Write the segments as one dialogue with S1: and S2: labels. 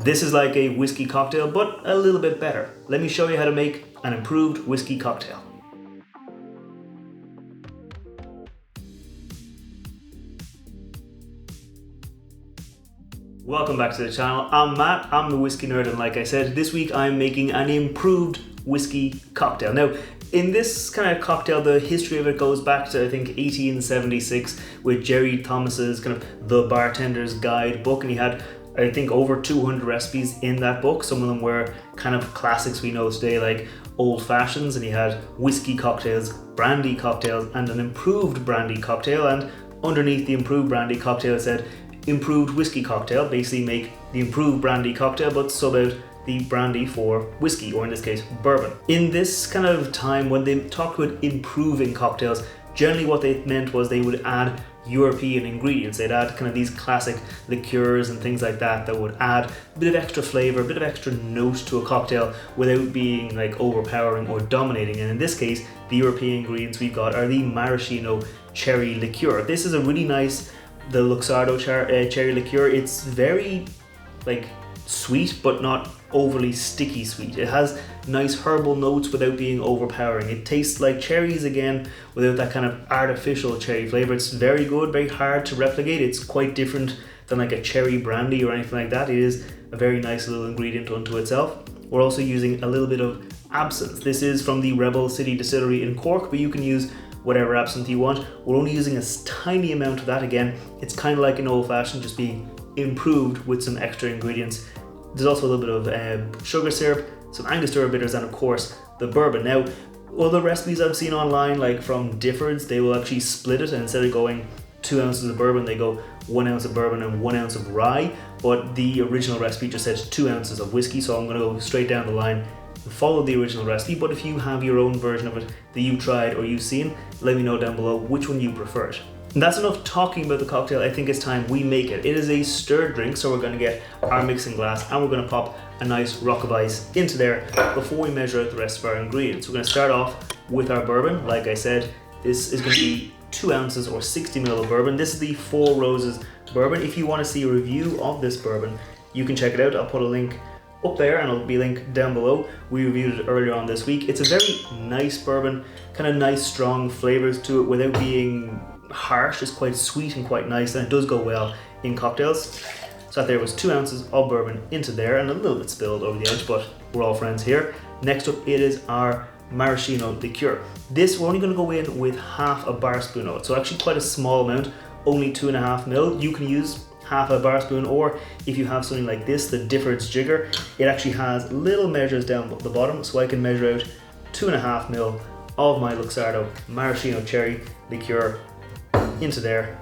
S1: This is like a whiskey cocktail, but a little bit better. Let me show you how to make an improved whiskey cocktail. Welcome back to the channel. I'm Matt, I'm the whiskey nerd, and like I said, this week I'm making an improved whiskey cocktail. Now, in this kind of cocktail, the history of it goes back to I think 1876 with Jerry Thomas's kind of The Bartender's Guide book, and he had I think over 200 recipes in that book. Some of them were kind of classics we know today, like old fashions, and he had whiskey cocktails, brandy cocktails, and an improved brandy cocktail. And underneath the improved brandy cocktail it said improved whiskey cocktail. Basically make the improved brandy cocktail but sub out the brandy for whiskey, or in this case bourbon. In this kind of time when they talked about improving cocktails, generally what they meant was they would add European ingredients. They'd add kind of these classic liqueurs and things like that that would add a bit of extra flavor, a bit of extra note to a cocktail without being like overpowering or dominating. And in this case, the European ingredients we've got are the Maraschino Cherry Liquour. This is a really nice, the Luxardo Cherry Liquour. It's very like sweet but not overly sticky sweet. It has nice herbal notes without being overpowering. It tastes like cherries again without that kind of artificial cherry flavor. It's very good, very hard to replicate. It's quite different than like a cherry brandy or anything like that. It is a very nice little ingredient unto itself. We're also using a little bit of absinthe. This is from the Rebel City Distillery in Cork, but you can use whatever absinthe you want. We're only using a tiny amount of that. Again, it's kind of like an old fashioned, just being improved with some extra ingredients. There's also a little bit of sugar syrup, some Angostura bitters, and of course the bourbon. Now, other recipes I've seen online, like from Difford's, they will actually split it, and instead of going 2 ounces of bourbon, they go 1 ounce of bourbon and 1 ounce of rye. But the original recipe just says 2 ounces of whiskey, so I'm going to go straight down the line and follow the original recipe. But if you have your own version of it that you've tried or you've seen, let me know down below which one you prefer. And that's enough talking about the cocktail. I think it's time we make it. It is a stirred drink, so we're going to get our mixing glass and we're going to pop a nice rock of ice into there before we measure out the rest of our ingredients. We're going to start off with our bourbon. Like I said, this is going to be 2 ounces or 60 ml of bourbon. This is the Four Roses bourbon. If you want to see a review of this bourbon, you can check it out. I'll put a link up there and it'll be linked down below. We reviewed it earlier on this week. It's a very nice bourbon, kind of nice strong flavors to it without being harsh. It's quite sweet and quite nice, and it does go well in cocktails. So there was 2 ounces of bourbon into there, and a little bit spilled over the edge, but we're all friends here. Next up, it is our Maraschino Liquour. This, we're only going to go in with half a bar spoon of it, so actually quite a small amount, only 2.5 ml. You can use half a bar spoon, or if you have something like this, the Difford's Jigger, it actually has little measures down the bottom, so I can measure out 2.5 ml of my Luxardo Maraschino Cherry Liquour into there,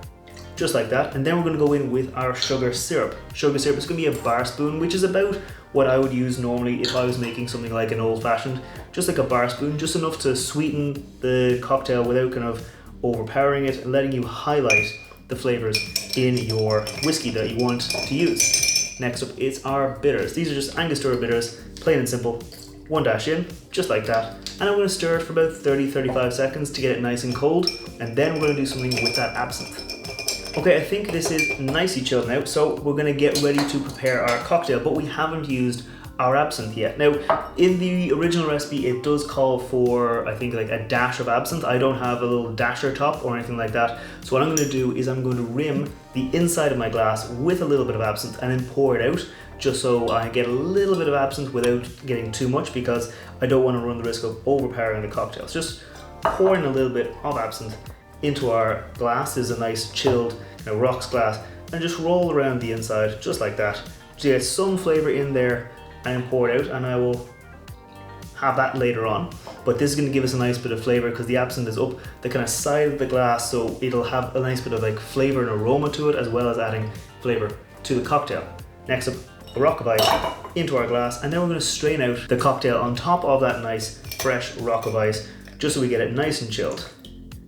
S1: just like that. And then we're going to go in with our sugar syrup. Sugar syrup is going to be a bar spoon, which is about what I would use normally if I was making something like an old fashioned, just like a bar spoon, just enough to sweeten the cocktail without kind of overpowering it and letting you highlight the flavors in your whiskey that you want to use. Next up, it's our bitters. These are just Angostura bitters, plain and simple. 1 dash in, just like that. And I'm going to stir it for about 30-35 seconds to get it nice and cold. And then we're going to do something with that absinthe. Okay, I think this is nicely chilled now, so we're going to get ready to prepare our cocktail, but we haven't used our absinthe yet. Now, in the original recipe, it does call for, I think, like a dash of absinthe. I don't have a little dasher top or anything like that. So what I'm going to do is I'm going to rim the inside of my glass with a little bit of absinthe and then pour it out, just so I get a little bit of absinthe without getting too much, because I don't want to run the risk of overpowering the cocktail. So just pouring a little bit of absinthe into our glass. This is a nice chilled rocks glass, and just roll around the inside just like that. So you get some flavor in there and then pour it out, and I will have that later on. But this is going to give us a nice bit of flavor because the absinthe is up the kind of side of the glass, so it'll have a nice bit of like flavor and aroma to it, as well as adding flavor to the cocktail. Next up, a rock of ice into our glass, and then we're going to strain out the cocktail on top of that nice fresh rock of ice, just so we get it nice and chilled,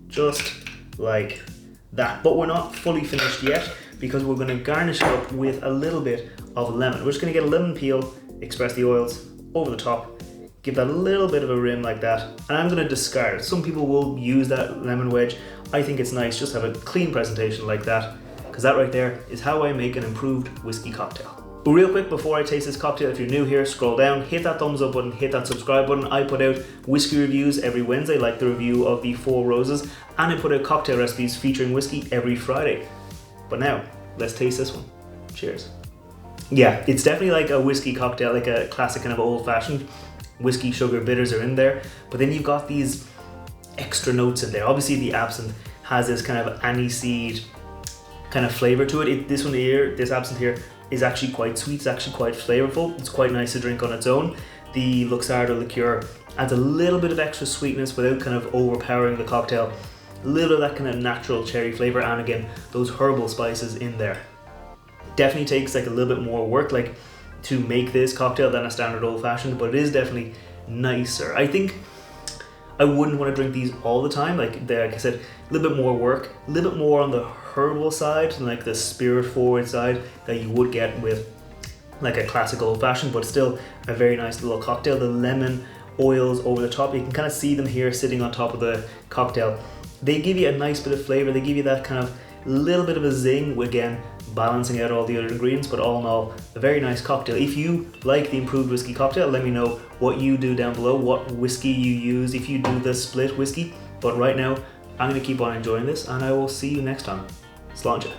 S1: just like that. But we're not fully finished yet, because we're going to garnish it up with a little bit of lemon. We're just going to get a lemon peel, express the oils over the top, give that a little bit of a rim like that, and I'm going to discard it. Some people will use that lemon wedge. I think it's nice just to have a clean presentation like that, because that right there is how I make an improved whiskey cocktail. Real quick before I taste this cocktail, if you're new here, scroll down, hit that thumbs up button, hit that subscribe button. I put out whiskey reviews every Wednesday, like the review of the 4 Roses, and I put out cocktail recipes featuring whiskey every Friday. But now, let's taste this one. Cheers. Yeah, it's definitely like a whiskey cocktail, like a classic kind of old-fashioned. Whiskey, sugar, bitters are in there, but then you've got these extra notes in there. Obviously the absinthe has this kind of aniseed kind of flavor to it. This one here, this absinthe here, is actually quite sweet. It's actually quite flavorful. It's quite nice to drink on its own. The Luxardo liqueur adds a little bit of extra sweetness without kind of overpowering the cocktail. A little of that kind of natural cherry flavor, and again, those herbal spices in there. Definitely takes like a little bit more work like to make this cocktail than a standard old fashioned, but it is definitely nicer. I think I wouldn't want to drink these all the time. Like I said, a little bit more work, a little bit more on the herbal side and like the spirit forward side that you would get with like a classic old fashioned, but still a very nice little cocktail. The lemon oils over the top, you can kind of see them here sitting on top of the cocktail. They give you a nice bit of flavor. They give you that kind of little bit of a zing, again balancing out all the other ingredients, but all in all a very nice cocktail. If you like the improved whiskey cocktail, let me know what you do down below, what whiskey you use, if you do the split whiskey. But right now I'm going to keep on enjoying this, and I will see you next time. Sláinte.